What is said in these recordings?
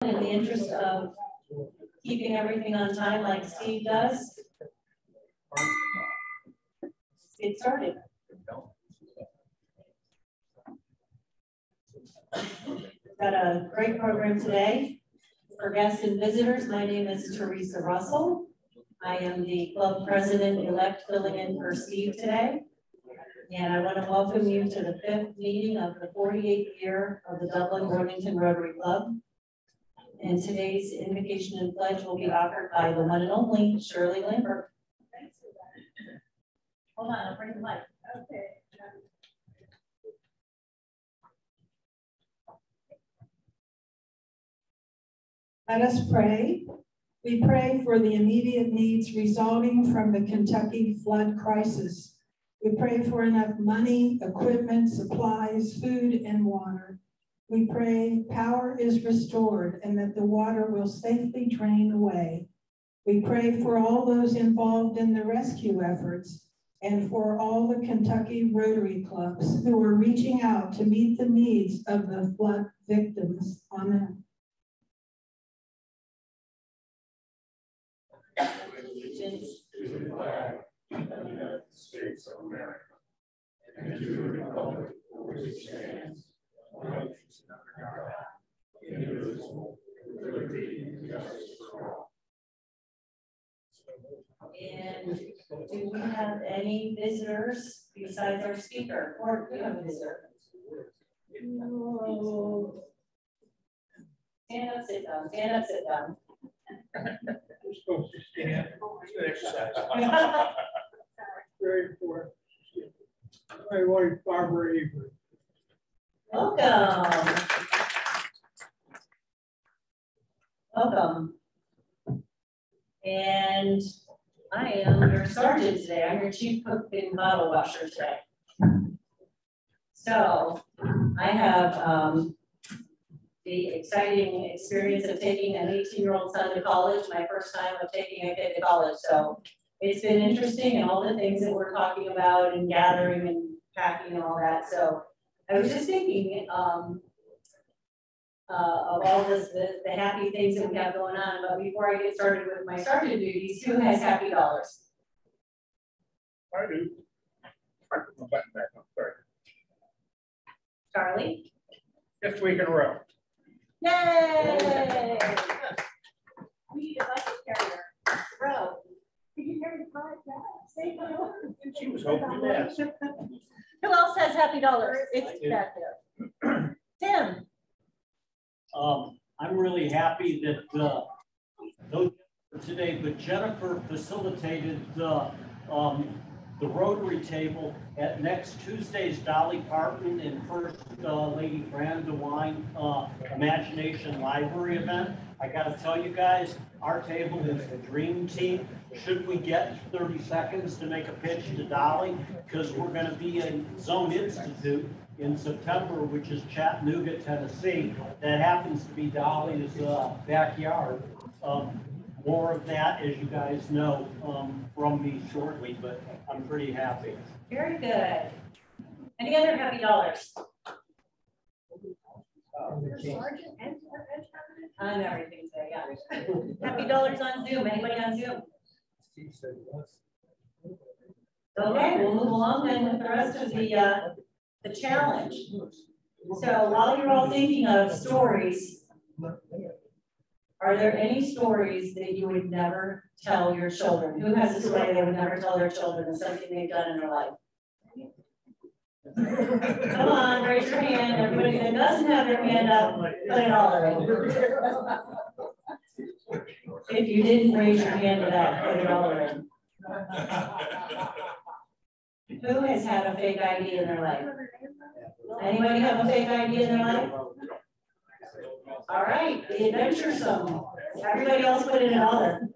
In the interest of keeping everything on time like Steve does, let's get started. We've got a great program today. For guests and visitors, my name is Teresa Russell. I am the club president-elect filling in for Steve today. And I want to welcome you to the 5th meeting of the 48th year of the Dublin Worthington Rotary Club. And today's invocation and pledge will be offered by the one and only Shirley Lambert. Hold on, I'll bring the mic. Okay. Let us pray. We pray for the immediate needs resulting from the Kentucky flood crisis. We pray for enough money, equipment, supplies, food, and water. We pray power is restored and that the water will safely drain away. We pray for all those involved in the rescue efforts and for all the Kentucky Rotary clubs who are reaching out to meet the needs of the flood victims. Amen. Allegiance to the flag of the United States of America and to the republic for which it stands, one nation under God, indivisible, with liberty and justice for all. And do we have any visitors besides our speaker? Or do we have a visitor? No. Stand up, sit down. Stand up, sit down. We're supposed to stand. It's good exercise. Very important. My wife, Barbara Avery. Welcome. Welcome. And I am your sergeant today. I'm your chief cook and bottle washer today. So I have the exciting experience of taking an 18-year-old son to college, my first time of taking a kid to college. So it's been interesting and all the things that we're talking about and gathering and packing and all that. So I was just thinking of all the happy things that we have going on. But before I get started with my sergeant duties, who has happy dollars? I do. I put my button back on. Sorry. Charlie? 5th week in a row. Yay! We need a bucket carrier. Row. Did you hear the part that? She was hoping to dance. Who else has happy dollars? It's back there. Tim. I'm really happy that those today, but Jennifer facilitated the Rotary table at next Tuesday's Dolly Parton and First Lady Fran DeWine Imagination Library event. I got to tell you guys, our table is the dream team. Should we get 30 seconds to make a pitch to Dolly? Because we're going to be in Zone Institute in September, which is Chattanooga, Tennessee. That happens to be Dolly's backyard. More of that, as you guys know, from me shortly, but I'm pretty happy. Very good. Any other happy dollars? On everything today, yeah. Happy dollars on Zoom. Anybody on Zoom? Okay, we'll move along then with the rest of the challenge. So while you're all thinking of stories, are there any stories that you would never tell your children? Who has a story they would never tell their children of something they've done in their life? Come on, raise your hand. Everybody that doesn't have their hand up, put it all in. If you didn't raise your hand to that, put it all in. Who has had a fake ID in their life? Anybody have a fake ID in their life? All right, the adventuresome. Everybody else put in an other.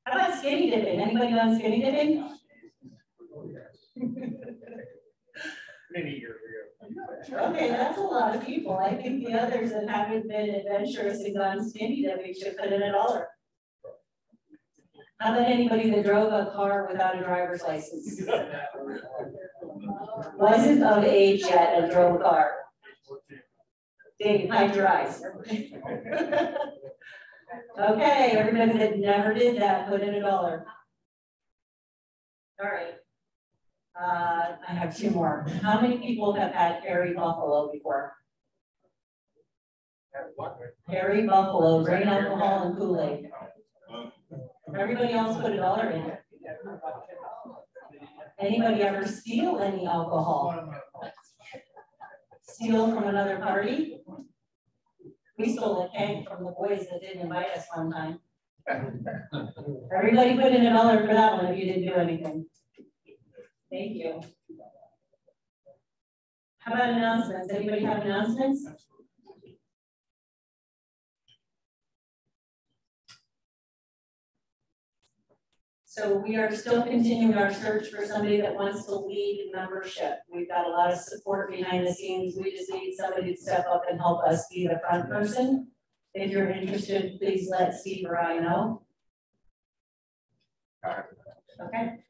How about skinny dipping? Anybody done skinny dipping? Many years ago. Okay, that's a lot of people. I think the others that haven't been adventurous and gone skinny dipping should put in a dollar. How about anybody that drove a car without a driver's license? Wasn't of age yet and drove a car. Dave, hide your eyes. Okay, everybody that never did that, put in $1. All right. I have 2 more. How many people have had Harry Buffalo before? Harry Buffalo, grain alcohol and Kool-Aid. Everybody else put $1 in it. Anybody ever steal any alcohol? Steal from another party? We stole a keg from the boys that didn't invite us one time. Everybody put in $1 for that one if you didn't do anything. Thank you. How about announcements? Anybody have announcements? So we are still continuing our search for somebody that wants to lead membership. We've got a lot of support behind the scenes. We just need somebody to step up and help us be the front person. If you're interested, please let Steve or I know. Okay.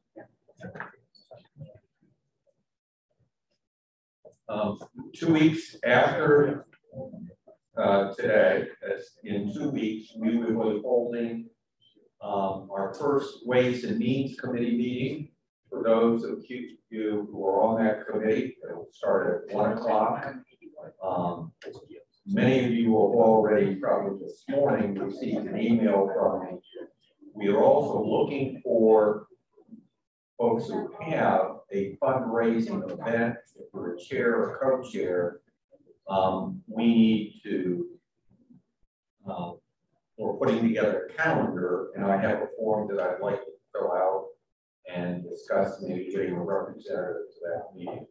2 weeks after today, that's in 2 weeks, we will be holding our first Ways and Means Committee meeting. For those of you who are on that committee, it will start at 1 o'clock. Many of you have already probably this morning received an email from me. We are also looking for folks who have a fundraising event. If we're a chair or co-chair, we need to, we're putting together a calendar, and I have a form that I'd like to fill out and discuss, maybe getting a representative to that meeting.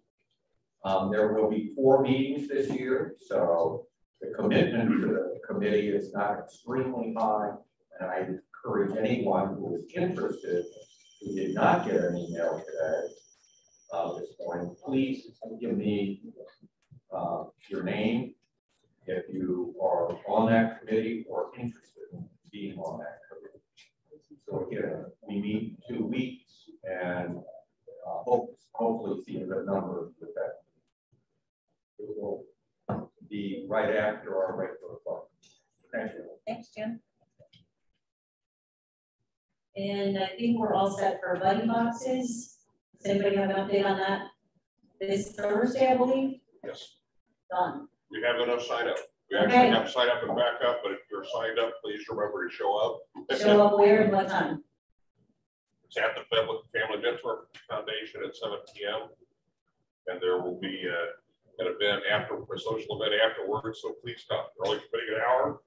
There will be 4 meetings this year, so the commitment to the committee is not extremely high, and I encourage anyone who is interested, who did not get an email today, this morning, please give me your name if you are on that committee or interested in being on that committee. So again, we meet 2 weeks and hopefully see a good number with that. It will be right after our regular club. Thank you. Thanks, Jim. And I think we're all set for buddy boxes. Does anybody have an update on that? This Thursday, I believe? Yes. Done. We have enough sign up. We Okay. actually have sign up and back up, but if you're signed up, please remember to show up. Show up where and what time? It's at the Family Mentor Foundation at 7 p.m. And there will be an event after, a social event afterwards. So please come. We're only spending an hour.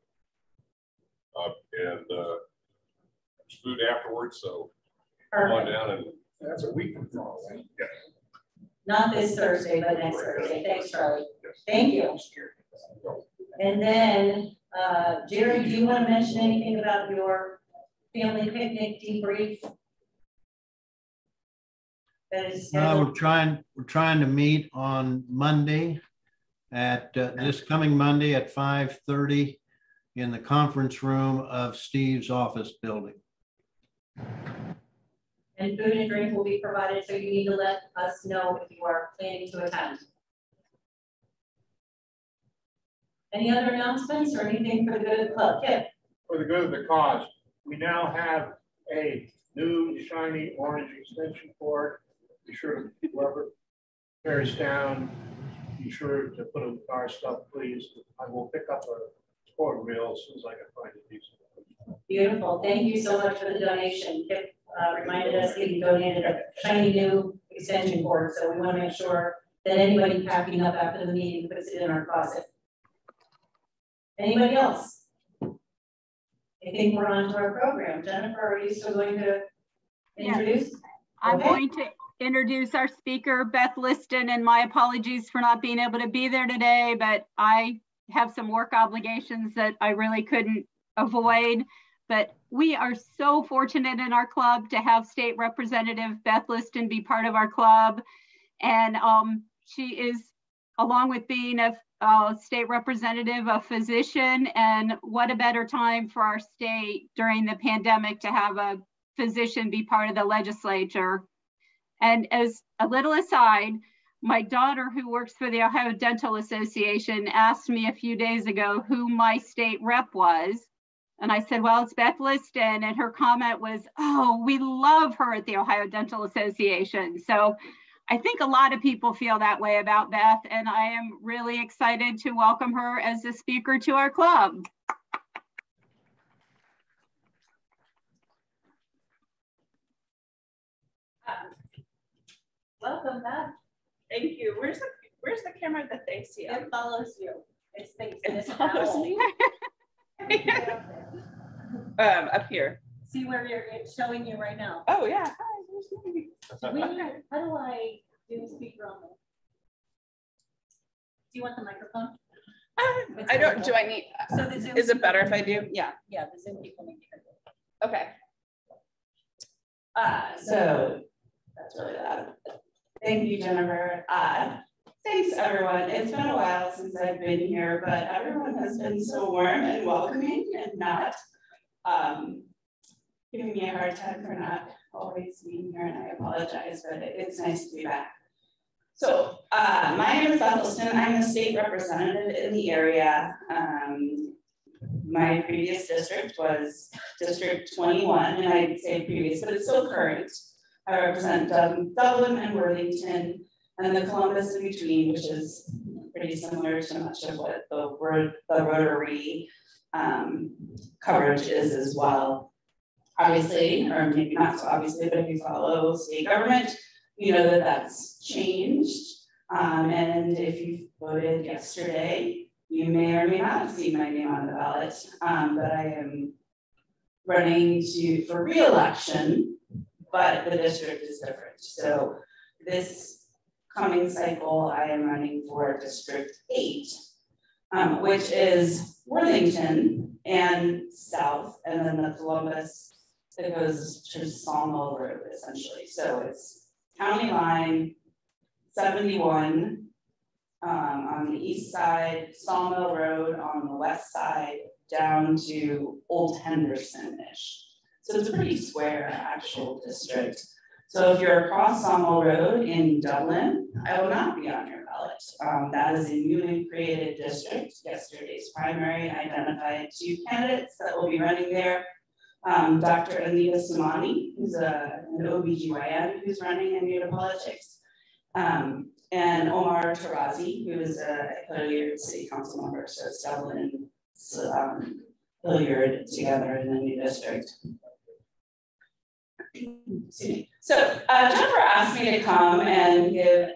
And there's food afterwards. So come on down, and that's a week from tomorrow, right? Yes. Not this Thursday, but next Thursday. Thanks, Charlie. Yes. Thank you. And then, Jerry, do you want to mention anything about your family picnic debrief? That is we're trying to meet on Monday at this coming Monday at 5:30 in the conference room of Steve's office building. And food and drink will be provided, so you need to let us know if you are planning to attend. Any other announcements or anything for the good of the club? Kip? For the good of the cause, we now have a new shiny orange extension cord. Be sure to, whoever tears down, be sure to put in our stuff, please. I will pick up a cord reel as soon as I can find a decent. Beautiful. Thank you so much for the donation. Kip reminded us that you donated a shiny new extension cord, so we want to make sure that anybody packing up after the meeting puts it in our closet. Anybody else? I think we're on to our program. Jennifer, are you still going to introduce? Yes. I'm going to introduce our speaker, Beth Liston, and my apologies for not being able to be there today, but I have some work obligations that I really couldn't avoid. But we are so fortunate in our club to have State Representative Beth Liston be part of our club. And she is, along with being a state representative, a physician, and what a better time for our state during the pandemic to have a physician be part of the legislature. And as a little aside, My daughter, who works for the Ohio Dental Association, asked me a few days ago who my state rep was. And I said, well, it's Beth Liston. And her comment was, oh, we love her at the Ohio Dental Association. So I think a lot of people feel that way about Beth, and I am really excited to welcome her as a speaker to our club. Welcome, Beth. Thank you. Where's the camera that they see? It follows you. It's things. It follows me. Up here. See where it's showing you right now. Oh yeah. Hi, there's me. How do I do the speaker on this? Do you want the microphone? I don't. Do I need? So the Zoom is it better if I do? Yeah. Yeah, the Zoom people need to hear it. Okay. So that's really loud. Thank you, Jennifer. Thanks, everyone. It's been a while since I've been here, but everyone has been so warm and welcoming and not giving me a hard time for not always being here, and I apologize, but it's nice to be back. So my name is Beth Liston. I'm the state representative in the area. My previous district was District 21, and I'd say previous, but it's still current. I represent Dublin and Worthington, and the Columbus in between, which is pretty similar to much of what the Rotary coverage is as well. Obviously, or maybe not so obviously, but if you follow state government, you know that that's changed. And if you voted yesterday, you may or may not have seen my name on the ballot, but I am running for re-election, but the district is different. So this coming cycle, I am running for District 8, which is Worthington and south, and then the Columbus that goes to Sawmill Road, essentially. So it's county line 71 on the east side, Sawmill Road on the west side, down to Old Henderson-ish. So it's a pretty square actual district. So if you're across Sawmill Road in Dublin, I will not be on your ballot. That is a newly created district. Yesterday's primary identified 2 candidates that will be running there. Dr. Anita Samani, who's an OBGYN who's running in Utah politics, and Omar Tarazi, who is a Hilliard City Council member. So it's Dublin and Hilliard together in the new district. So Jennifer asked me to come and give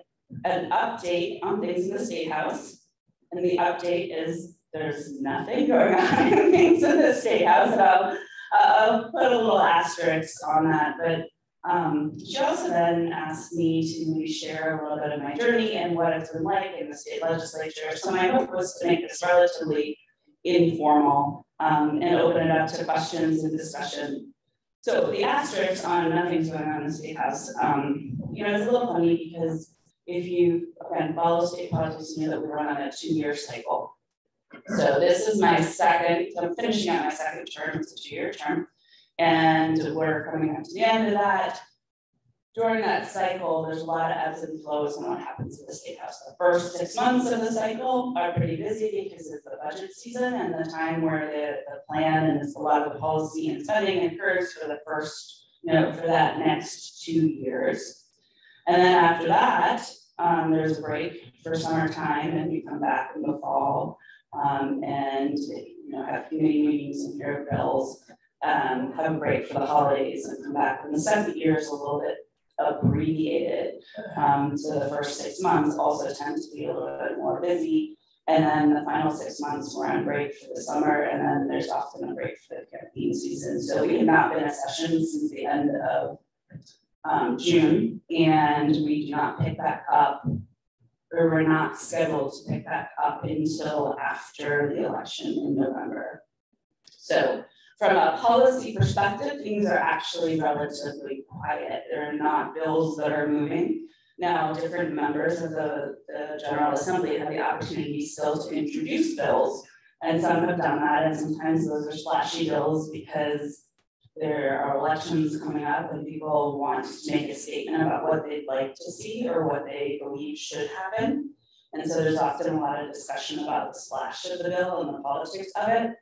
an update on things in the State House. And the update is there's nothing going on in things in the State House. I'll put a little asterisk on that, but she also then asked me to maybe share a little bit of my journey and what it's been like in the state legislature. So my hope was to make this relatively informal and open it up to questions and discussion. So the asterisk on nothing's going on in the State House, you know, it's a little funny because if you, again, follow state politics, you know that we run on a 2-year cycle. So this is my second, I'm finishing out my second term, it's a 2-year term, and we're coming up to the end of that. During that cycle, there's a lot of ebbs and flows on what happens in the State House. The first 6 months of the cycle are pretty busy because it's the budget season and the time where the plan and it's a lot of the policy and spending occurs for the first, you know, for that next 2 years. And then after that, there's a break for summertime and we come back in the fall. And you know, have committee meetings and hear bills, have a break for the holidays and come back. And the second year is a little bit abbreviated. So the first 6 months also tend to be a little bit more busy. And then the final 6 months we're on break for the summer, and then there's often a break for the campaign season. So we have not been in session since the end of June, and we do not pick back up, or we're not scheduled to pick back up until after the election in November. So from a policy perspective, things are actually relatively quiet. There are not bills that are moving. Now, different members of the General Assembly have the opportunity still to introduce bills, and some have done that, and sometimes those are splashy bills because there are elections coming up and people want to make a statement about what they'd like to see or what they believe should happen. And so there's often a lot of discussion about the splash of the bill and the politics of it.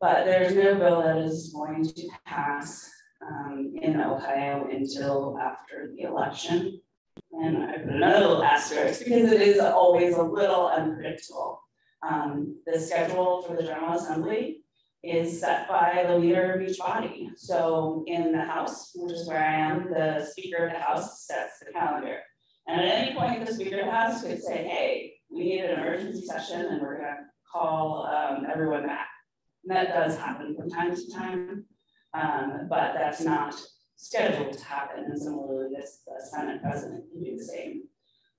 But there's no bill that is going to pass in Ohio until after the election. And I put another little asterisk because it is always a little unpredictable. The schedule for the General Assembly is set by the leader of each body. So in the House, which is where I am, the Speaker of the House sets the calendar. And at any point, the Speaker of the House could say, hey, we need an emergency session and we're gonna call everyone back. And that does happen from time to time, but that's not scheduled to happen. And similarly, the Senate President can do the same.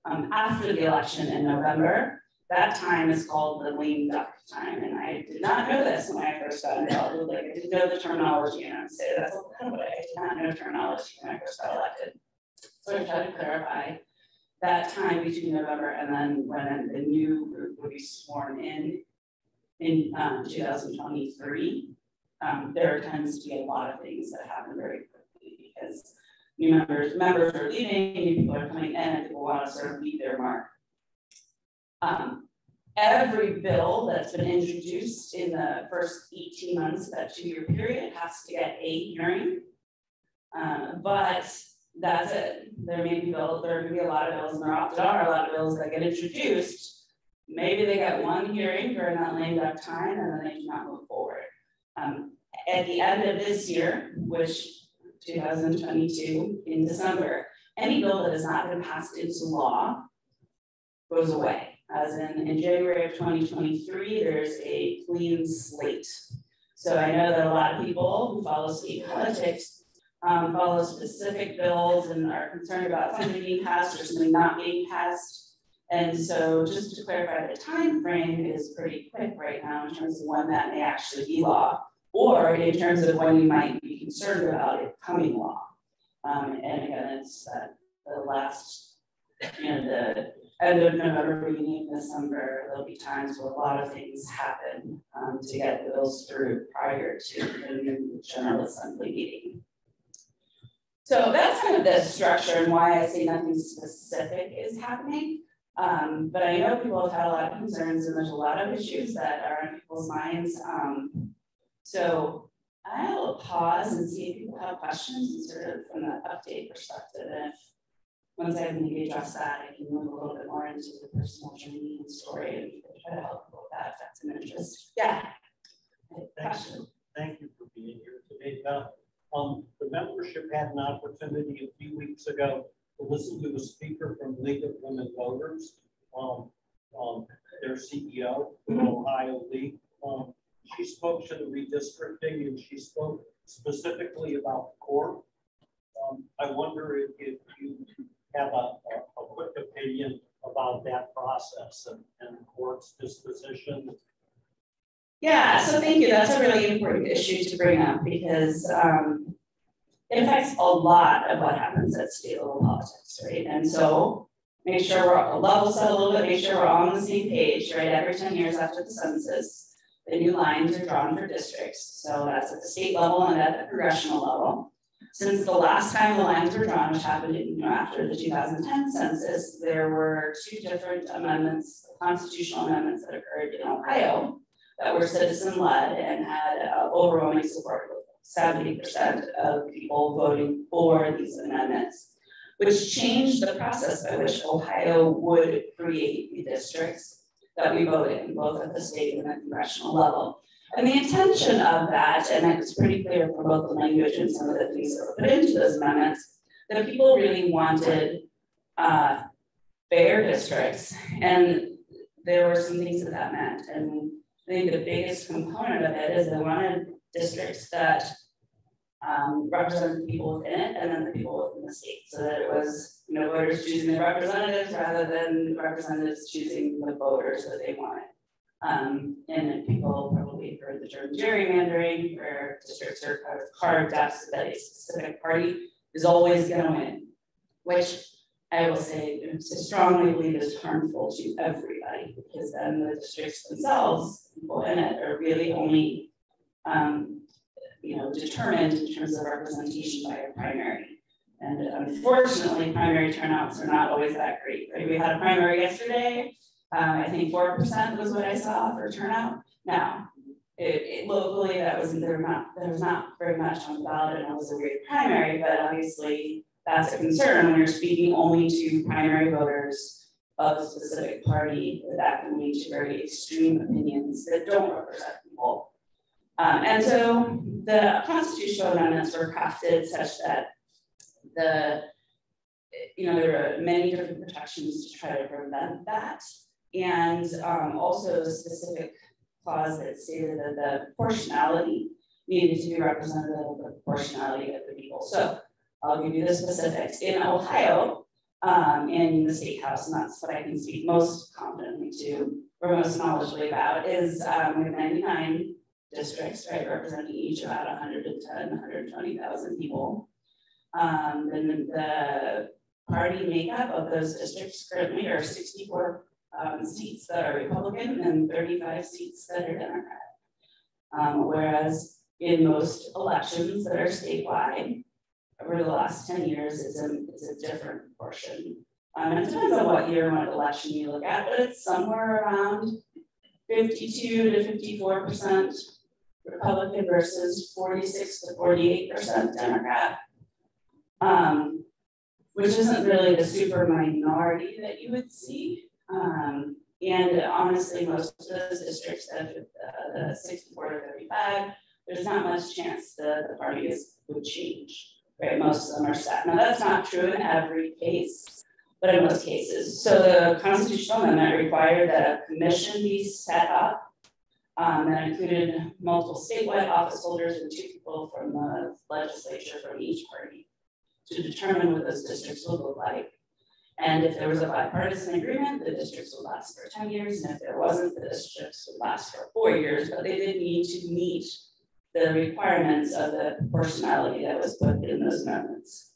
After the election in November, that time is called the lame duck time. And I did not know this when I first got involved. Like, I didn't know the terminology, and I would say that's kind of what I did not know terminology when I first got elected. So I tried to clarify that time between November and then when the new group would be sworn in 2023. There tends to be a lot of things that happen very quickly because new members are leaving, new people are coming in, and people want to sort of leave their mark. Every bill that's been introduced in the first 18 months of that 2-year period has to get a hearing, but that's it. There may be bills, there can be a lot of bills, and there often are a lot of bills that get introduced. Maybe they get one hearing during that lame duck time, and then they do not move forward. At the end of this year, which 2022 in December, any bill that has not been passed into law goes away. As in January of 2023, there's a clean slate. So I know that a lot of people who follow state politics follow specific bills and are concerned about something being passed or something not being passed. And so just to clarify, the time frame is pretty quick right now in terms of when that may actually be law, or in terms of when you might be concerned about it becoming law. And again, it's the last, the end of November, beginning of December, there'll be times where a lot of things happen to get bills through prior to the new General Assembly meeting. So that's kind of the structure and why I say nothing specific is happening. But I know people have had a lot of concerns and there's a lot of issues that are in people's minds. So I'll pause and see if people have questions and sort of from the update perspective. And if once I maybe address that, I can move a little bit more into the personal journey and story and try to help people with that if that's an interest. Yeah. Thank you for being here today, Beth. The membership had an opportunity a few weeks ago to listen to a speaker from League of Women Voters, their CEO, Ohio League. She spoke to the redistricting and she spoke specifically about the court. I wonder if you have a quick opinion about that process and the court's disposition. Yeah, so thank you. That's a really important issue to bring up because it affects a lot of what happens at state level politics, right? And so make sure we're level set a little bit, make sure we're all on the same page, right? Every 10 years after the census, the new lines are drawn for districts. So that's at the state level and at the congressional level. Since the last time the lines were drawn, which happened after the 2010 census, there were 2 different amendments, constitutional amendments that occurred in Ohio that were citizen-led and had overwhelming support, 70% of people voting for these amendments, which changed the process by which Ohio would create the districts that we vote in, both at the state and the congressional level. And the intention of that, and it's pretty clear from both the language and some of the things that were put into those amendments, that people really wanted fair districts. And there were some things that meant. And I think the biggest component of it is they wanted districts that represent the people within it and then the people within the state. So that it was voters choosing the representatives rather than representatives choosing the voters that they wanted. And people probably heard the term gerrymandering, where districts are kind of carved up so that a specific party is always going to win, which I will say I strongly believe is harmful to everybody, because then the districts themselves, people in it, are really only determined in terms of representation by a primary. And unfortunately, primary turnouts are not always that great. Right? We had a primary yesterday. I think 4% was what I saw for turnout. Now, locally, there was not very much on the ballot, and it was a great primary, but obviously that's a concern when you're speaking only to primary voters of a specific party, that can lead to very extreme opinions that don't represent people. And so the constitutional amendments were crafted such that there are many different protections to try to prevent that. And also a specific clause that stated that the proportionality needed to be representative of the proportionality of the people. So I'll give you the specifics. In Ohio, in the state house, and that's what I can speak most confidently to, or most knowledgeably about, is we have 99 districts, right, representing each about 110, 120,000 people. And the party makeup of those districts currently are 64 seats that are Republican and 35 seats that are Democrat. Whereas in most elections that are statewide, over the last 10 years, it's a different proportion. And it depends on what year and what election you look at, but it's somewhere around 52 to 54% Republican versus 46 to 48% Democrat, which isn't really the super minority that you would see. And honestly, most of those districts, the 64 to 35, there's not much chance the parties would change, right? Most of them are set. Now that's not true in every case, but in most cases. So the constitutional amendment required that a commission be set up that included multiple statewide office holders and 2 people from the legislature from each party to determine what those districts would look like. And if there was a bipartisan agreement, the districts would last for 10 years. And if there wasn't, the districts would last for 4 years, but they did need to meet the requirements of the proportionality that was put in those amendments.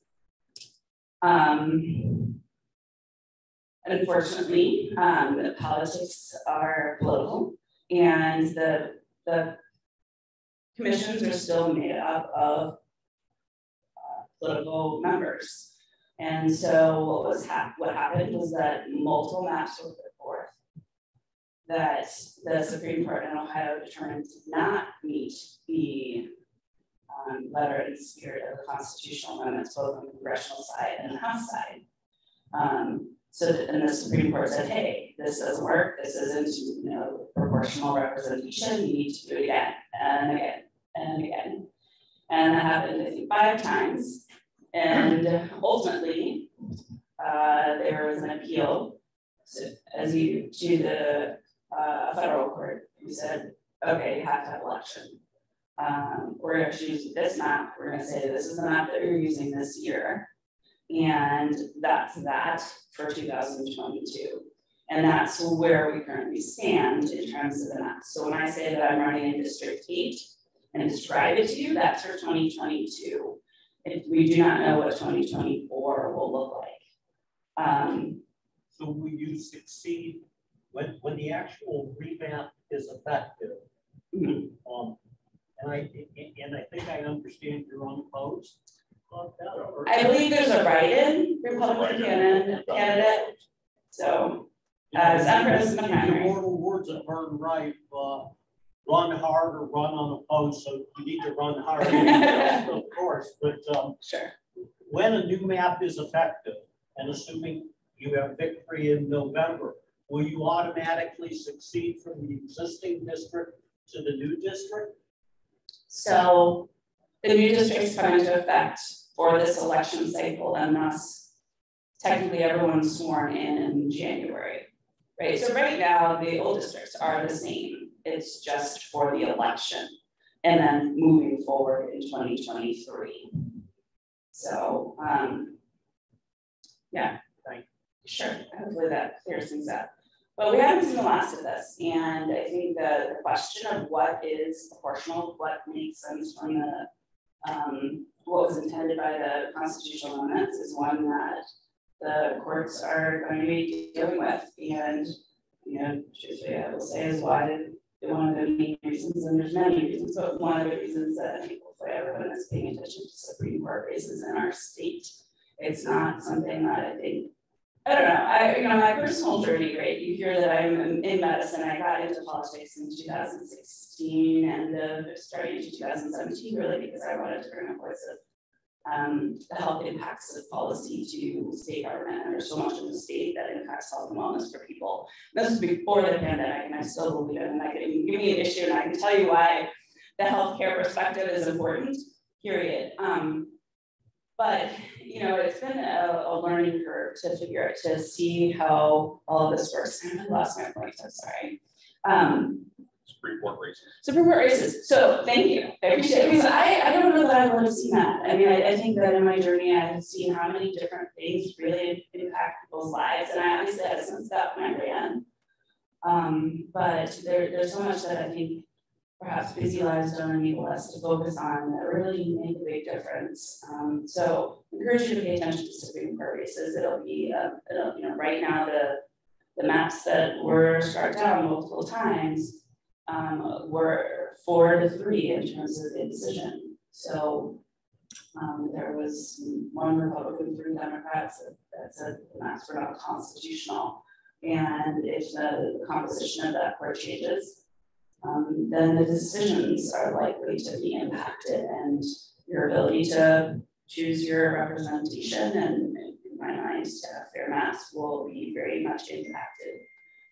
Unfortunately, the politics are political, and the commissions are still made up of political members. And so what happened was that multiple maps were put forth that the Supreme Court in Ohio determined did not meet the letter and spirit of the constitutional amendments, both on the congressional side and the House side. And the Supreme Court said, hey, this doesn't work. This isn't proportional representation. You need to do it again and again and again. And that happened, I think, 5 times. And ultimately, there was an appeal to the federal court who said, okay, you have to have election. We're going to choose this map. We're going to say this is the map that you're using this year. And that's that for 2022. And that's where we currently stand in terms of the map. So when I say that I'm running in District 8 and describe it to you, that's for 2022. If we do not know what 2024 will look like. So will you succeed when the actual revamp is effective? Mm-hmm. And I think I understand you're unopposed. I believe there's a write-in Republican candidate. So as I'm president primary. Immortal words of Vern Wright, run hard or run unopposed. So you need to run hard, of course. But sure. When a new map is effective, and assuming you have victory in November, will you automatically succeed from the existing district to the new district? So the new districts come into effect for this election cycle, and thus technically everyone's sworn in January, right? So right now the old districts are the same. It's just for the election and then moving forward in 2023. So yeah, sure, hopefully that clears things up. But we haven't seen the last of this, and I think the question of what is proportional, what makes sense from the what was intended by the constitutional amendments is one that the courts are going to be dealing with. And truthfully, I will say is why did one of the main reasons, and there's many reasons, but one of the reasons that I think hopefully everyone is paying attention to Supreme Court races in our state. It's not something that I think, I don't know, my personal journey, right? You hear that I'm in medicine. I got into politics in 2016 and starting in 2017, really, because I wanted to bring a voice of the health impacts of policy to state government. And there's so much in the state that impacts health and wellness for people. And this was before the pandemic, and I still believe it. And I can give me an issue, and I can tell you why the healthcare perspective is important, period. But it's been a learning curve to figure out, to see how all of this works. I lost my point, I'm sorry. Supreme Court races. Supreme Court races. So thank you. I appreciate it, because I don't know that I would have seen that. I mean, I think that in my journey, I have seen how many different things really impact people's lives. And I obviously had a sense of that when I ran. But there's so much that I think perhaps busy lives don't enable us to focus on that really make a big difference. So I encourage you to pay attention to Supreme Court races. It'll be, right now the maps that were struck down multiple times were 4-3 in terms of the decision. So there was 1 Republican, 3 Democrats that said the maps were not constitutional. And if the composition of that court changes, then the decisions are likely to be impacted, and your ability to choose your representation and, in my mind, to have fair maps will be very much impacted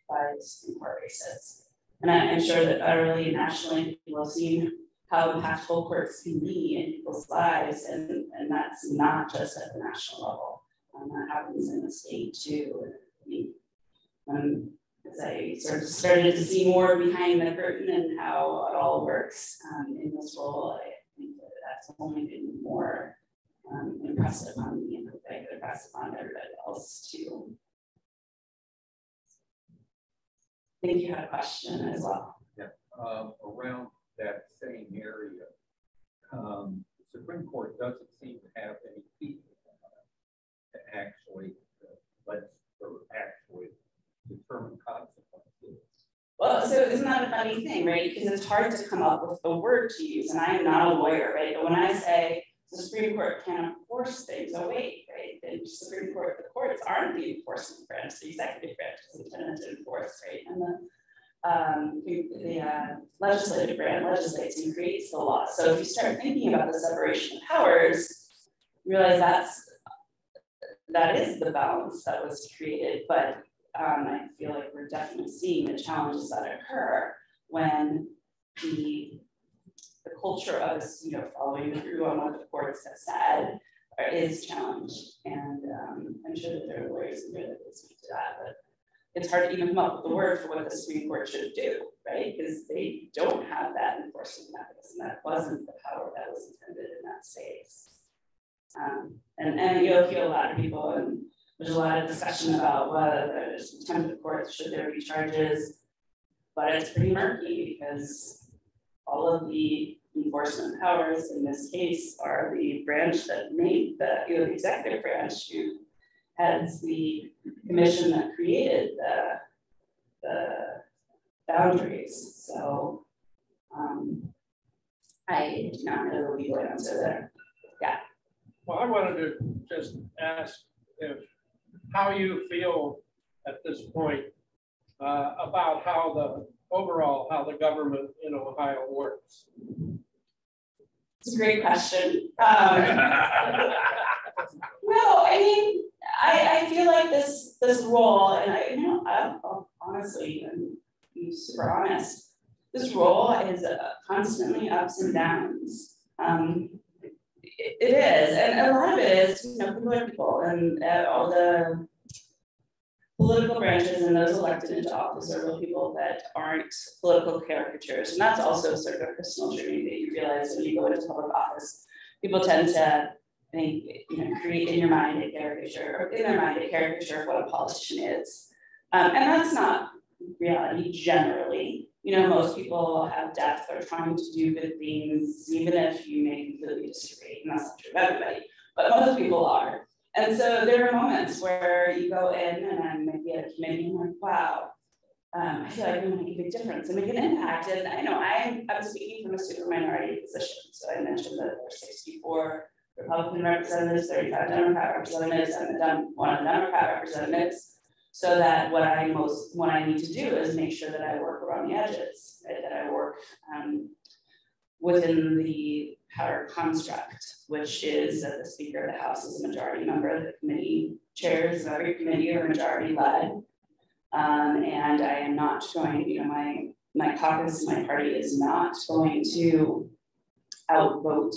by the Supreme Court races. And I'm sure that federally and nationally people have seen how impactful courts can be in people's lives, and that's not just at the national level. That happens in the state too. As I sort of started to see more behind the curtain and how it all works in this role, I think that that's only been more impressive on me, and I could impress upon everybody else too. I think you had a question as well. Yeah, around that same area, the Supreme Court doesn't seem to have any people to actually determine consequences. Well, so isn't that a funny thing, right? Because it's hard to come up with a word to use, and I am not a lawyer, right? But when I say the Supreme Court can't enforce things, oh wait, right? The Supreme Court, the courts aren't the enforcement branch, the executive branch is intended to enforce, right? And the legislative branch legislates and creates the law. So if you start thinking about the separation of powers, you realize that is the balance that was created. But I feel like we're definitely seeing the challenges that occur when the culture of us, following through on what the courts have said is challenged. And I'm sure that there are lawyers in here that will speak to that, but it's hard to even come up with the word for what the Supreme Court should do, right? Because they don't have that enforcement mechanism. That wasn't the power that was intended in that space. And you'll hear a lot of people, and there's a lot of discussion about whether there's contempt of court, should there be charges, but it's pretty murky because all of the enforcement powers in this case are the branch that made the executive branch, who heads the commission that created the boundaries. So I do not know the legal answer there. Yeah. Well, I wanted to just ask how you feel at this point about how the government in Ohio works. It's a great question. No, I mean, I feel like this role, and I'm honestly, and be super honest, this role is constantly ups and downs. It is, and a lot of it is, people are people, and all the political branches and those elected into office are real people that aren't political caricatures. And that's also sort of a personal journey that you realize when you go into public office. People tend to think, create in your mind a caricature, or in their mind a caricature of what a politician is. And that's not reality generally. Most people have depth, or trying to do good things, even if you may completely disagree. And that's not true of everybody, but most people are. And so there are moments where you go in and I might be at a committee and I'm like, wow, I feel like we make a big difference and make an impact. And I know I'm speaking from a super minority position. So I mentioned that there's 64 Republican representatives, 35 Democrat representatives, and one of the Democrat representatives. So that what I need to do is make sure that I work around the edges, right? That I work within the power construct, which is that the Speaker of the House is a majority member, the committee chairs of every committee are majority led. And I am not going, you know, my caucus, my party is not going to outvote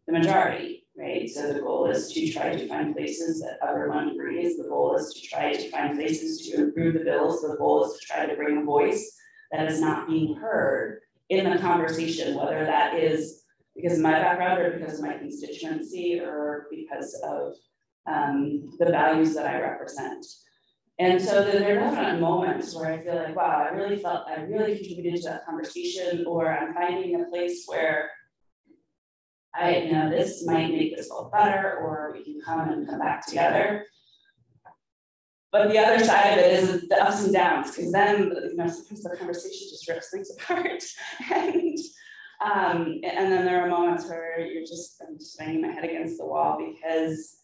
the majority, right? So the goal is to try to find places that everyone agrees. The goal is to try to find places to improve the bills. The goal is to try to bring a voice that is not being heard in the conversation, whether that is because of my background or because of my constituency or because of the values that I represent. And so there are definite moments where I feel like, wow, I really contributed to that conversation, or I'm finding a place where this might make this all better, or we can come back together. But the other side of it is the ups and downs, because then, sometimes the conversation just rips things apart. And then there are moments where I'm just banging my head against the wall because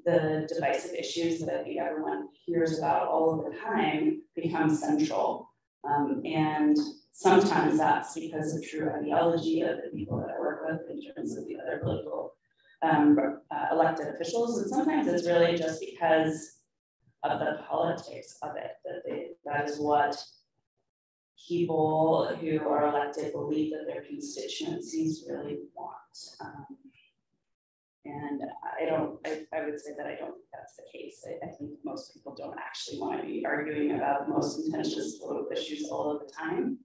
the divisive issues that I think everyone hears about all of the time become central. And sometimes that's because of true ideology of the people that I work with in terms of the other political elected officials. And sometimes it's really just because of the politics of it, that is what people who are elected believe that their constituencies really want. And I would say that I don't think that's the case. I think most people don't actually want to be arguing about the most contentious political issues all of the time.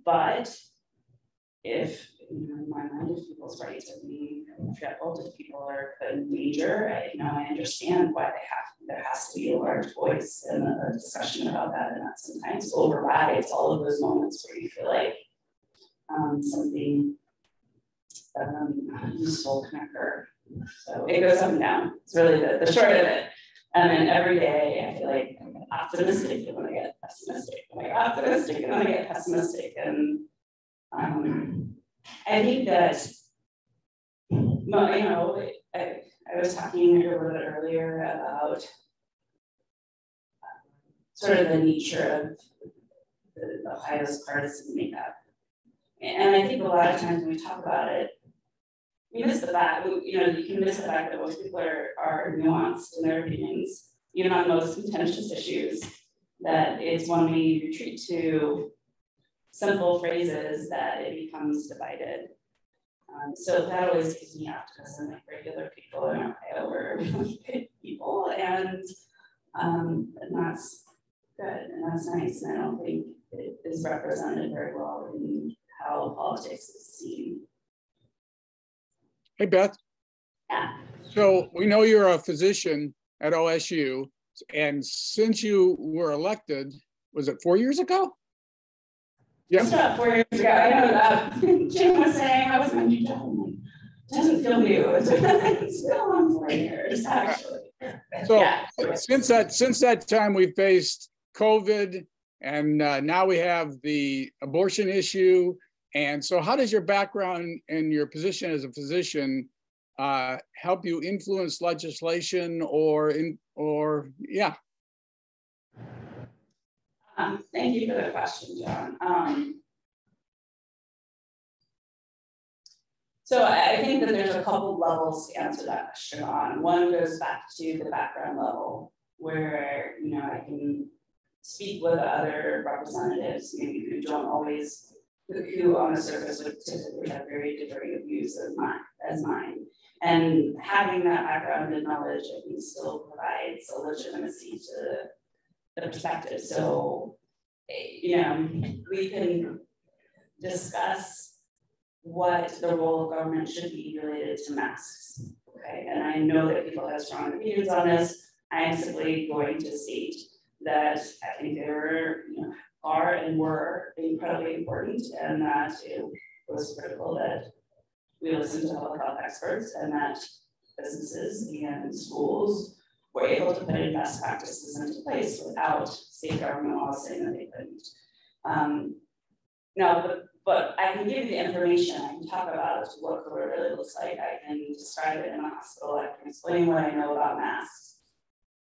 But if, in my mind, if people's rights are being trampled, if people are in danger, I understand why there has to be a large voice in a discussion about that, and that sometimes overrides all of those moments where you feel like something useful can occur. So it goes up and down. It's really the short of it. And then every day I feel like I get optimistic and then I get pessimistic. And I get optimistic and then I get pessimistic. And I think that, I was talking a little bit earlier about sort of the nature of the Ohio's partisan makeup. And I think a lot of times when we talk about it, we miss the fact, you can miss the fact that most people are nuanced in their opinions, even on the most contentious issues, that it's when we retreat to simple phrases that it becomes divided. So that always gives me optimism, like regular people in Ohio are really good people, and that's good, and that's nice, and I don't think it is represented very well in how politics is seen. Hey, Beth. Yeah. So we know you're a physician at OSU, and since you were elected, was it 4 years ago? Yeah. It's about 4 years ago. I know that Jim was saying I was my new job. It doesn't feel new. It's been on 4 years, actually. So yeah. since that time, we faced COVID, and now we have the abortion issue. And so how does your background and your position as a physician help you influence legislation yeah? Thank you for the question, John. So I think that there's a couple levels to answer that question on. One goes back to the background level, where I can speak with other representatives maybe who don't always, who on the surface would typically have very differing views as mine. And having that background and knowledge, I think, still provides a legitimacy to the perspective. So, we can discuss what the role of government should be related to masks, okay? And I know that people have strong opinions on this. I am simply going to state that I think there are and were incredibly important, and that it was critical that we listen to public health experts, and that businesses and schools were able to put in best practices into place without state government laws saying that they couldn't. But I can give you the information. I can talk about what career really looks like. I can describe it in the hospital. I can explain what I know about masks.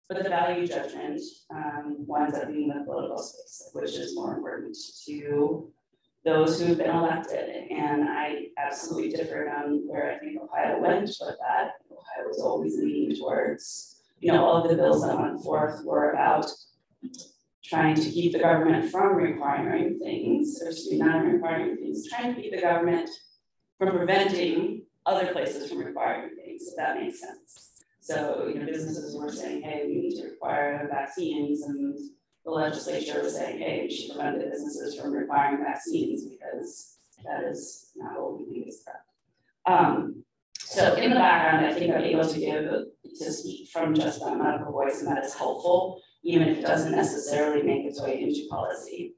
But the value judgment winds up being the political space, which is more important to those who've been elected. And I absolutely differ on where I think Ohio went with that. Ohio was always leaning towards, all of the bills that went forth were about trying to keep the government from requiring things, or not requiring things, trying to keep the government from preventing other places from requiring things, if that makes sense. So, businesses were saying, hey, we need to require vaccines, and the legislature was saying, hey, we should prevent the businesses from requiring vaccines because that is not what we think is correct. So in the background, I think I'm able to speak from just that medical voice, and that is helpful, even if it doesn't necessarily make its way into policy.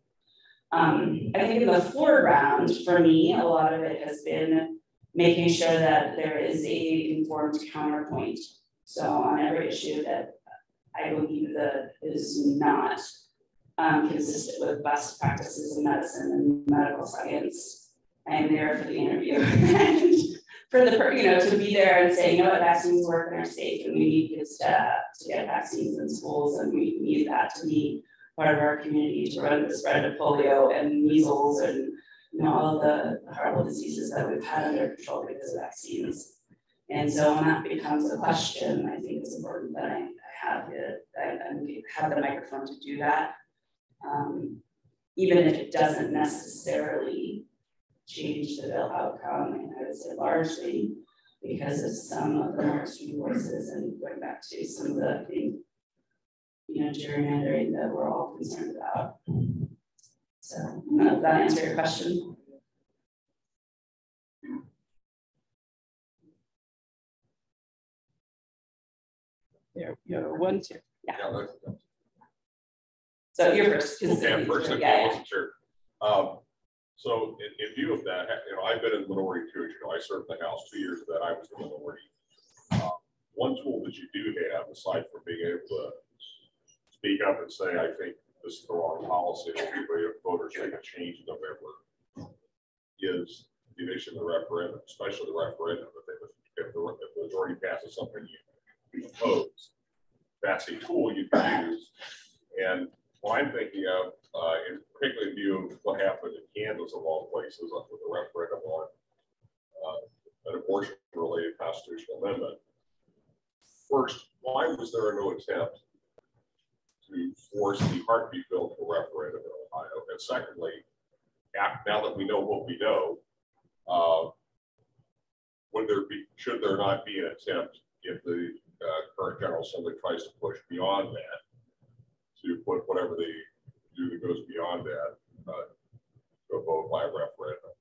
I think in the foreground, for me, a lot of it has been making sure that there is a informed counterpoint. So on every issue that I believe that is not consistent with best practices in medicine and medical science, I am there for the interview. And for the, to be there and say, what, vaccines work and are safe, and we need kids to get vaccines in schools, and we need that to be part of our community to run the spread of polio and measles and all of the horrible diseases that we've had under control because of vaccines. And so when that becomes a question, I think it's important that I have the microphone to do that, even if it doesn't necessarily change the bill outcome, and I would say largely because of some of the more extreme voices, and going back to some of the gerrymandering that we're all concerned about. So does that answer your question? There, one, two. Yeah. So you're first. Yeah, first. Yeah, yeah. Sure. So in view of that, I've been in the minority too. I served in the House 2 years that I was in the minority. One tool that you do have, aside from being able to speak up and say, I think this is the wrong policy, and everybody voters make a change in November, is the issue of the referendum, especially the referendum. If the majority passes something you oppose, that's a tool you can use. And what I'm thinking of, in particularly in view of what happened in Kansas of all places with the referendum on an abortion-related constitutional amendment. First, why was there no attempt to force the heartbeat bill to a referendum in Ohio? And secondly, now that we know what we know, should there not be an attempt if the current General Assembly tries to push beyond that, to put whatever they do that goes beyond that, to a vote by a referendum?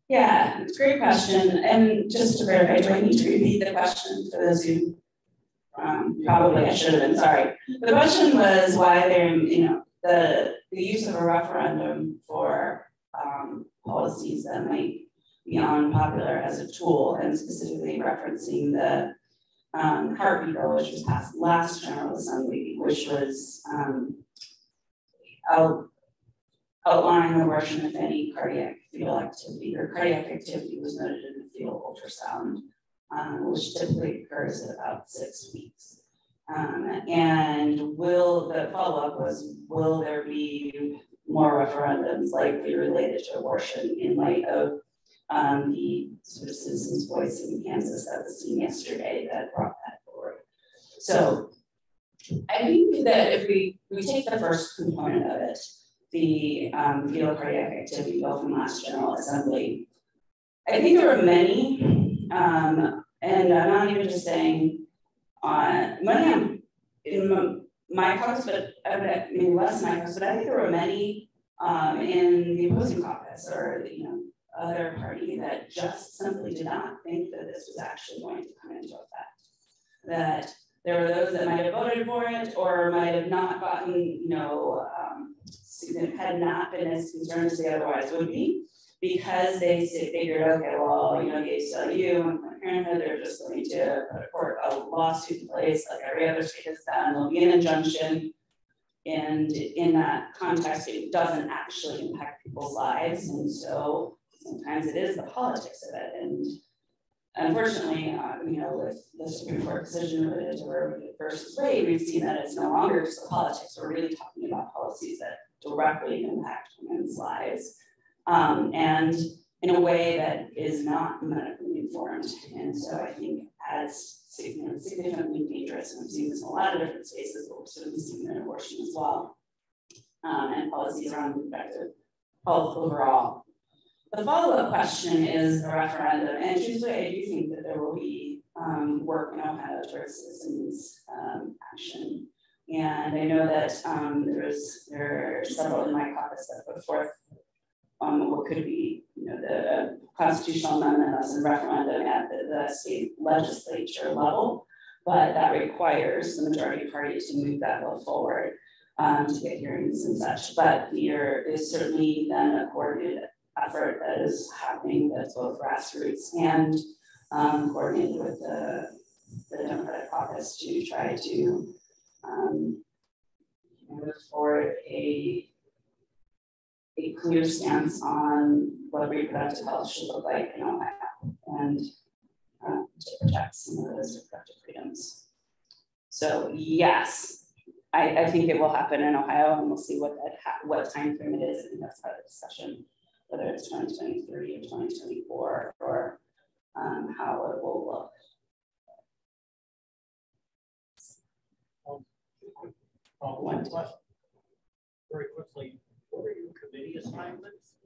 Yeah, it's a great question. And just to verify, do I need to repeat the question for those who probably I should have been, sorry. The question was why the use of a referendum for policies that might be unpopular as a tool, and specifically referencing the heartbeat bill, which was passed last General Assembly, which was outlining abortion if any cardiac fetal activity or cardiac activity was noted in the fetal ultrasound, which typically occurs at about 6 weeks. And the follow-up was, will there be more referendums likely related to abortion in light of the sort of citizens' voice in Kansas that was seen yesterday that brought that forward? So I think that if we take the first component of it, the fetal cardiac activity bill from last General Assembly, I think there were many, and I'm not even just saying money in my caucus, but maybe less in my caucus, but I think there were many in the opposing caucus or other party that just simply did not think that this was actually going to come into effect. That there were those that might have voted for it or might have not gotten, had not been as concerned as they otherwise would be, because they figured, okay, well, you know, the ACLU and Planned Parenthood, they're just going to put a lawsuit in place like every other state has done. There'll be an injunction, and in that context, it doesn't actually impact people's lives, and so sometimes it is the politics of it. And unfortunately, you know, with the Supreme Court decision related to Roe versus Wade, we've seen that it's no longer just the politics. We're really talking about policies that directly impact women's lives, and in a way that is not medically informed. And so I think as significantly dangerous, and I've seen this in a lot of different spaces, but we're certainly seeing it in abortion as well, and policies around reproductive health overall. The follow-up question is a referendum, and truthfully, I do think that there will be work in Ohio towards citizens' action. And I know that there are several in my caucus that put forth what could be, you know, the constitutional amendment as a referendum at the state legislature level, but that requires the majority party to move that bill forward to get hearings and such. But there is certainly then a coordinated effort that is happening that's both grassroots and coordinated with the Democratic caucus to try to move forward a clear stance on what reproductive health should look like in Ohio and to protect some of those reproductive freedoms. So yes, I think it will happen in Ohio, and we'll see what time frame it is. I think that's part of the discussion, whether it's 2023 or 2024, or how it will look. One question, very quickly. What are your committee assignments?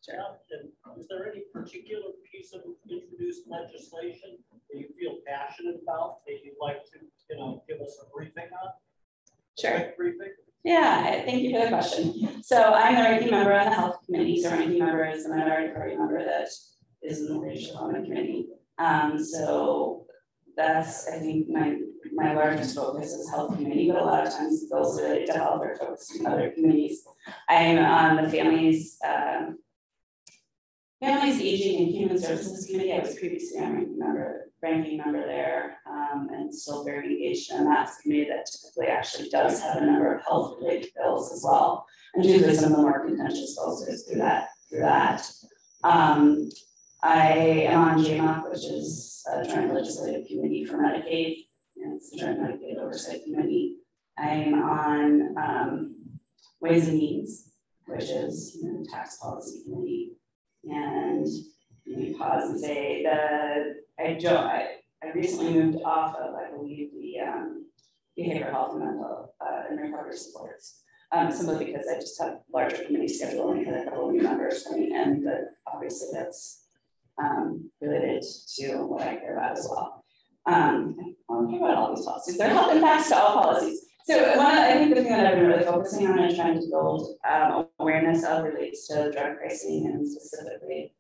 Sure. And is there any particular piece of introduced legislation that you feel passionate about that you'd like to, you know, give us a briefing on? Sure. Quick briefing. Yeah, thank you for the question. So I'm the ranking member on the health committee. So ranking member is the minority party member that is in the leadership development committee. So that's, I think, my largest focus is health committee, but a lot of times those related to health are focused in other committees. I'm on the Families, Aging and Human Services Committee. I was previously a ranking member there, and still very engaged in that. It's a committee that typically actually does have a number of health related bills as well. And usually some of the more contentious bills goes through that. I am on JMOC, which is a Joint Legislative Committee for Medicaid, and it's the Joint Medicaid Oversight Committee. I'm on Ways and Means, which is the Tax Policy Committee. And let me pause and say that I recently moved off of, I believe, the behavioral health and mental and recovery supports. Simply because I just have larger committee schedule and I had a couple of new members coming in, but obviously that's related to what I care about as well. I care about all these policies. They're health impacts to all policies. So I think the thing that I've been really focusing on and trying to build awareness of relates to drug pricing, and specifically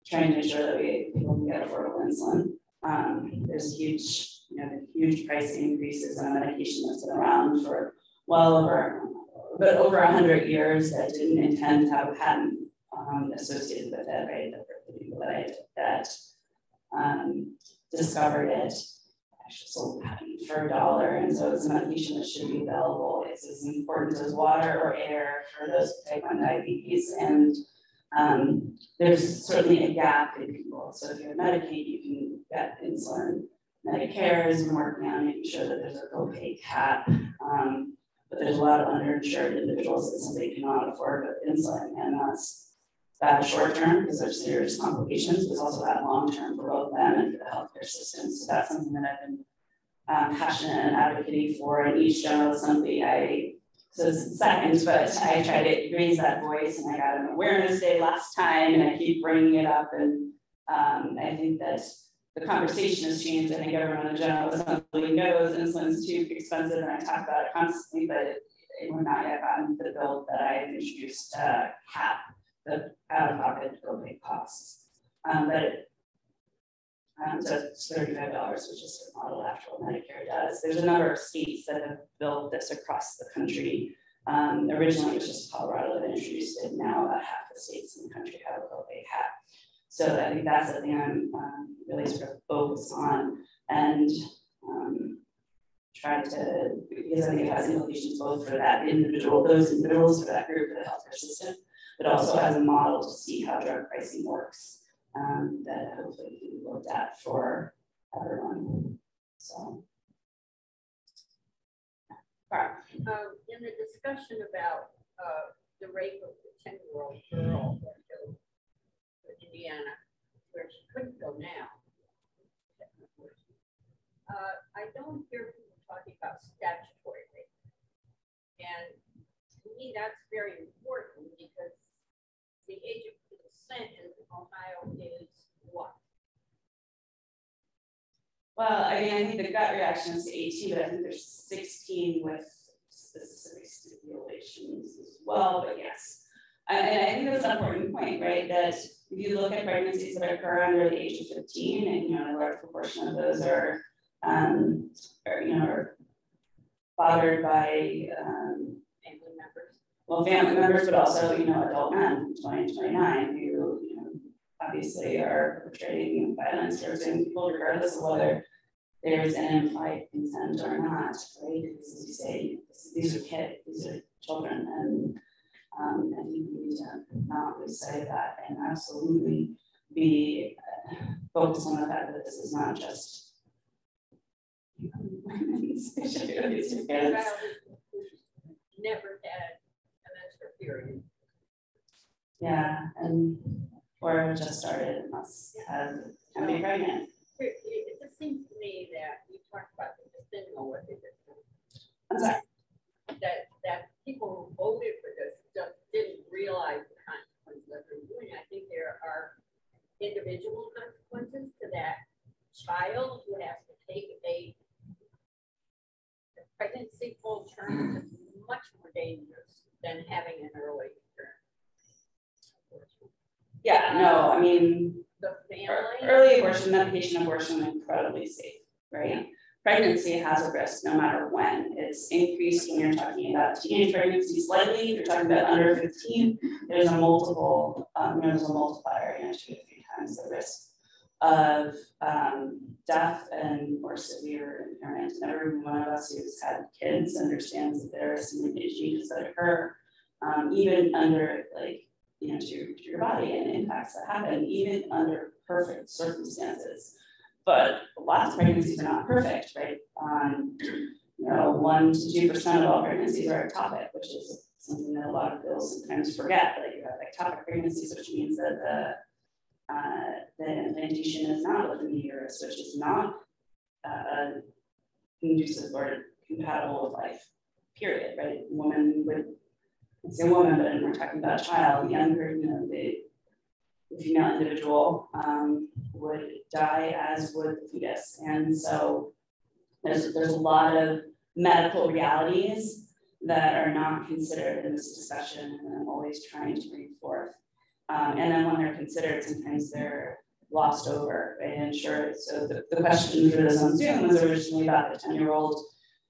trying to ensure that people can get affordable insulin. There's huge price increases on a medication that's been around for well over 100 years that didn't intend to have a patent associated with it, right? The people that discovered it actually sold the patent for $1, and so it's a medication that should be available. It's as important as water or air for those with type 1 diabetes, and there's certainly a gap in people. So if you're Medicaid, you can get insulin. Medicare has been working on making sure that there's a copay cap, but there's a lot of underinsured individuals that simply cannot afford insulin, and that's bad short term because there's serious complications, but it's also bad long term for both them and for the healthcare system. So that's something that I've been passionate and advocating for. In each General Assembly, so it's second, but I try to raise that voice, and I got an awareness day last time, and I keep bringing it up. And I think that the conversation has changed. I think everyone in General Assembly knows insulin's too expensive, and I talk about it constantly, but it would not yet gotten the bill that I introduced cap the out-of-pocket copay costs. So it's $35, which is the model after what Medicare does. There's a number of states that have built this across the country. Originally, it was just Colorado that introduced it. Now about half the states in the country have a copay cap. So I think that's the thing I'm really sort of focused on and try to, because I think it has implications both for that individual, those individuals, for that group, for the healthcare system, but also as a model to see how drug pricing works that hopefully can be looked at for everyone. So. In the discussion about the rape of the 10-year-old girl in Indiana, where she couldn't go now, I don't hear people talking about statutory rape. And to me, that's very important because the age of consent in Ohio is what? Well, I mean, I think the gut reaction is to 18, but I think there's 16 with specific stipulations as well, but yes. And I think that's an important point, right? That if you look at pregnancies that occur under the age of 15, and you know, a large proportion of those are fathered by Family members. Well, family members, but also, you know, adult men, 20, 29, who, you know, obviously are perpetrating violence towards young people, regardless of whether there's an implied consent or not, right? Because as you say, these are kids, these are children, and I think we need to not lose sight of that and absolutely be focused on the fact that this is not just women's issue. Never had a menstrual period. Yeah, and or just started and must have can be pregnant. It just seems to me that we talked about the decennial with it. I'm sorry. That people who voted for this just didn't realize the consequences of them doing it. I think there are individual consequences to that child who has to take a pregnancy full term is much more dangerous than having an early term. Yeah, no, I mean, the family. Early abortion, medication abortion, incredibly safe, right? Pregnancy has a risk no matter when. It's increased when you're talking about teenage pregnancy slightly. If you're talking about under 15, there's a multiple, there's a multiplier, 2 to 3 times the risk of death and or severe impairment. And every one of us who's had kids understands that there are some issues that occur, even under to your body and impacts that happen, even under perfect circumstances. But lots of pregnancies are not perfect, right? 1 to 2% of all pregnancies are ectopic, which is something that a lot of bills sometimes forget. That you have ectopic pregnancies, which means that the implantation is not within the uterus, which is not conducive or compatible with life, period, right? Woman would, let's say woman, but we're talking about a child, younger, the female individual would die, as would the fetus. And so there's a lot of medical realities that are not considered in this discussion, and I'm always trying to bring forth. And then when they're considered, sometimes they're glossed over, right? And sure, so the question for this on Zoom was originally about the 10-year-old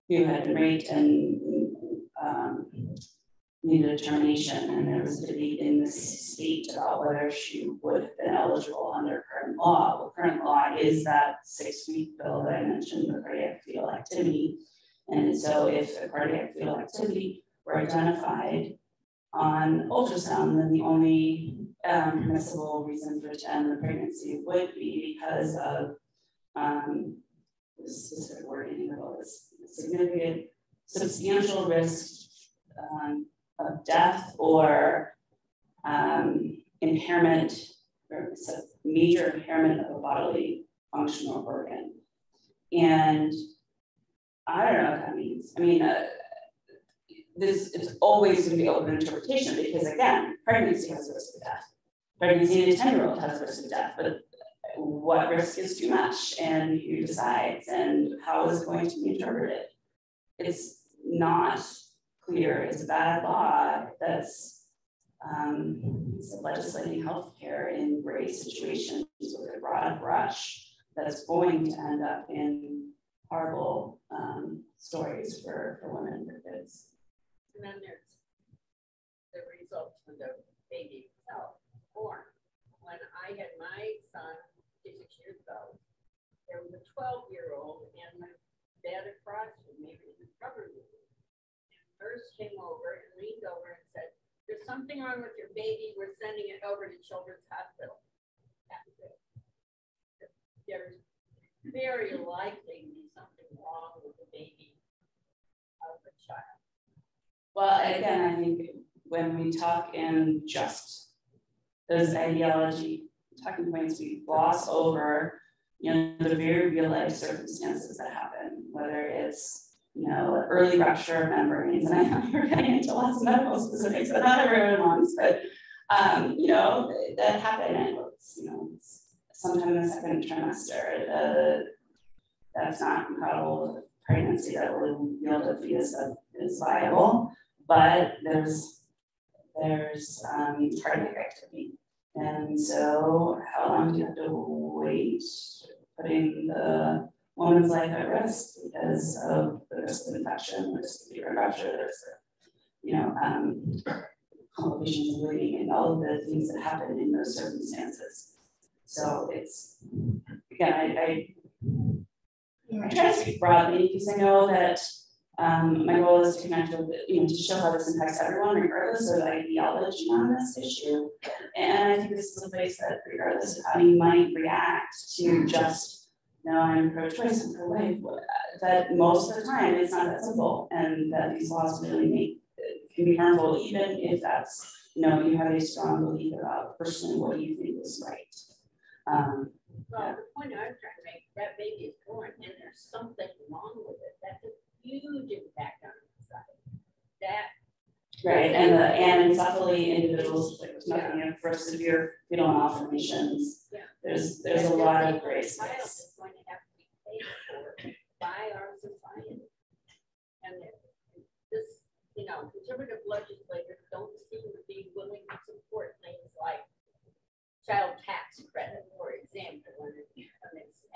who had been raped and needed a termination, and there was a debate in the state about whether she would have been eligible under current law. Well, current law is that 6-week bill that I mentioned, the cardiac fetal activity. And so if a cardiac fetal activity were identified on ultrasound, then the only permissible reason for it to end the pregnancy would be because of this specific wording of this significant, substantial risk of death or impairment, or major impairment of a bodily functional organ. And I don't know what that means. I mean, this is always going to be open to interpretation because, again, pregnancy has a risk of death. Pregnancy in a 10-year-old has a risk of death, but what risk is too much, and who decides, and how is it going to be interpreted? It's not clear. It's a bad law that's legislating healthcare in race situations with a broad brush that's going to end up in horrible stories for women and for kids. And then there's the results when the baby itself born. When I had my son 6 years ago, there was a 12-year-old and my dad across from me in the recovery room. And the nurse came over and leaned over and said, "There's something wrong with your baby. We're sending it over to Children's Hospital." That was it. There's very likely to be something wrong with the baby of the child. Well, again, I think when we talk in just those ideology talking points, we gloss over, the very real life circumstances that happen, whether it's, early rupture of membranes, and I know you're getting into lots of medical specifics, but not everyone wants, but, that happen, and it's, sometime in the second trimester, that's not incredible pregnancy that will yield a fetus that is viable, but there's cardiac activity. And so how long do you have to wait, putting the woman's life at risk because of the risk of infection, the risk of uterine rupture, there's complications of bleeding and all of the things that happen in those circumstances. So it's, again, I try to speak broadly because I know that my goal is to connect with, to show how this impacts everyone, regardless of ideology on this issue. And I think this is a place that, regardless of how you might react to just, I'm pro-choice and pro-life, that most of the time it's not that simple, and that these laws really can be harmful, even if that's, you have a strong belief about personally what you think is right. Well, the point I was trying to make, that baby is born and there's something wrong with it. That's a huge impact on society. Right, and anencephaly individuals, there's nothing in for severe fetal malformations. Yeah. There's a lot of gray space. Child is going to have to be paid for by our society. And this, conservative legislators don't seem to be willing to support things like child tax credit, for example, when it's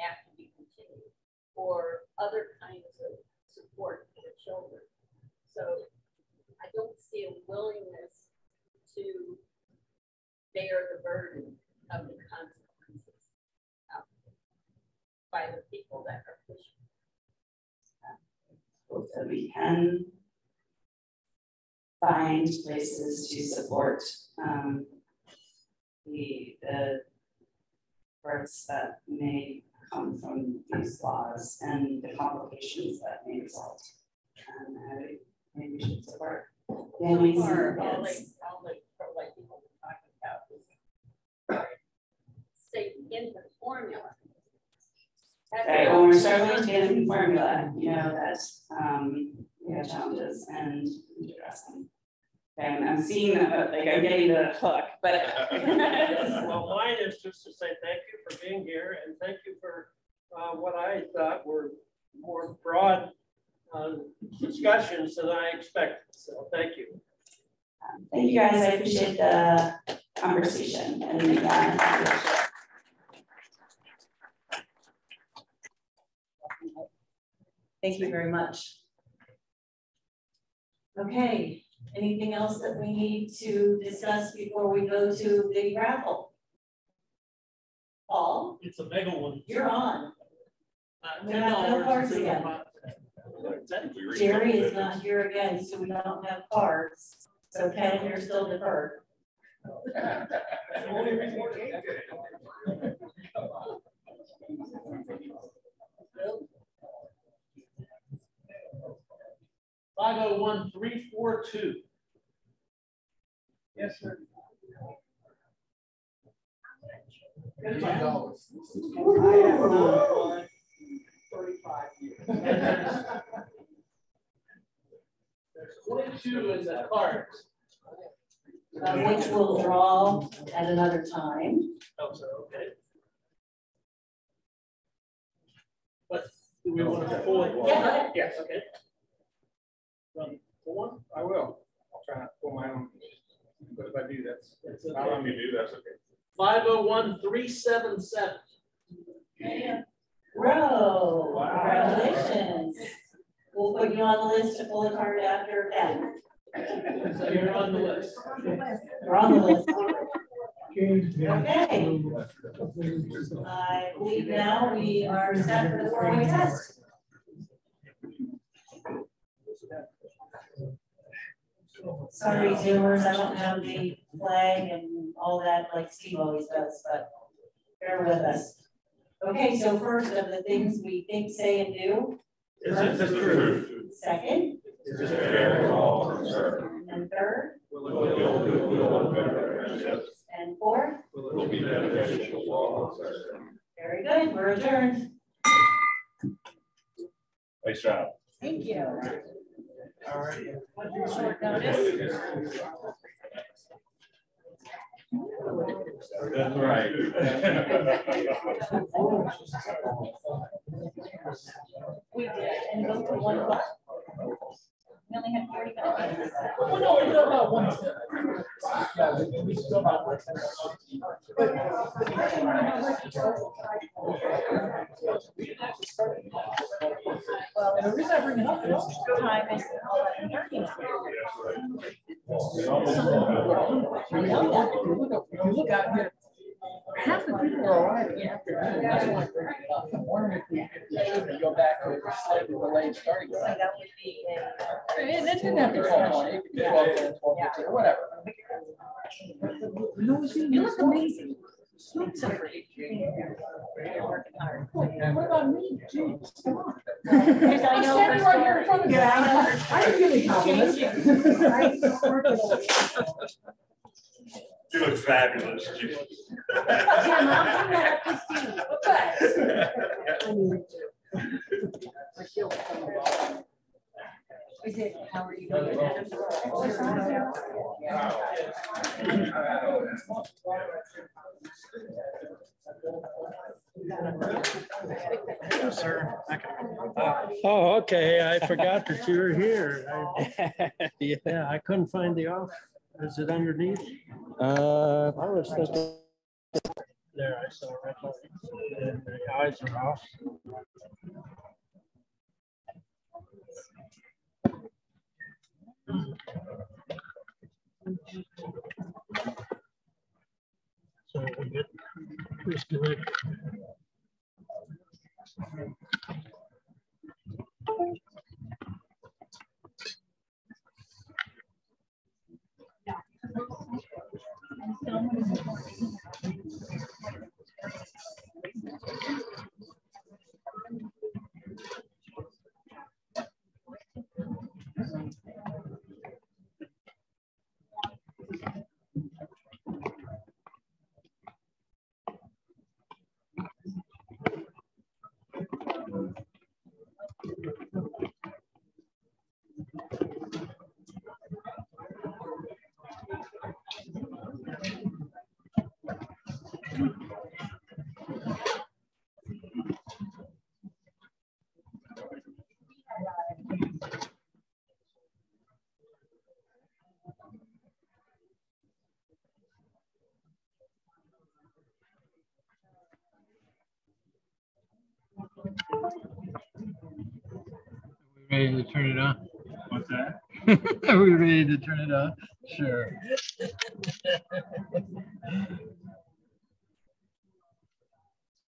apt to be continued, or other kinds of support for children. So I don't see a willingness to bear the burden of the consequences by the people that are pushing. Hope that we can find places to support the births that may come from these laws and the complications that may result. I think we should support families and kids. All the pro-life people are talking about is safe infant formula. Right, when we're struggling to get a formula, that we have challenges and we need to address them. And I'm seeing that, I'm getting the hook, but. Well, mine is just to say thank you for being here and thank you for what I thought were more broad discussions than I expected. So thank you. Thank you guys. I appreciate the conversation and Thank you very much. Okay, anything else that we need to discuss before we go to the raffle? Paul? It's a mega one. You're on. We have no cards again. Jerry is not here again, so we don't have cards. So Ken, you're still deferred. $501-342. Yes, sir. $35 years. There's 22 in the cards. Which we'll draw at another time. Oh, so okay. But do we want to pull it? Yeah. Yes, okay. Pull one? I will. I'll try not to pull my own. But if I do, that's okay. How long you do, that's okay. 501-377. Bro, wow. Congratulations. We'll put you on the list to pull a card after that. So you're on the list. You're on the list. Okay. I believe now we are set for the four-way test. Sorry, Zoomers, I don't have the flag and all that like Steve always does, but bear with us. Okay, so first of the things we think, say, and do. Is it the truth? Second. Is it fair to all concerned? And third. And fourth. Will be beneficial to all concerned. Very good, we're adjourned. Nice job. Thank you. All right. Short notice. That's right. We did, and go for 1 o'clock. We only had 40 minutes. Well, no, we still got one. Yeah, we still got one. Well, and the reason I bring it up is time is all that learning. I know that. If you look out here, half the people are arriving after noon. That's why I'm bringing it up. I'm wondering if we should go back to a slightly delayed starting time. That would be It didn't have to be 12:20, it could be 12:10, 12:15, or whatever. You look amazing. Sorry. You're working hard. What about me? Jeez, come on. Because I know I'm standing right here in front of you. I didn't give you compliments. You look fabulous. Jim, I'll bring that up to Steve. Is it, how are you doing? Sir. Oh, okay. I forgot that you were here. Yeah, I couldn't find the off. Is it underneath? I was thinking. There, I saw red light. And the eyes are off. So we get disconnected. Ready to turn it on? What's that? Are we ready to turn it on? Sure.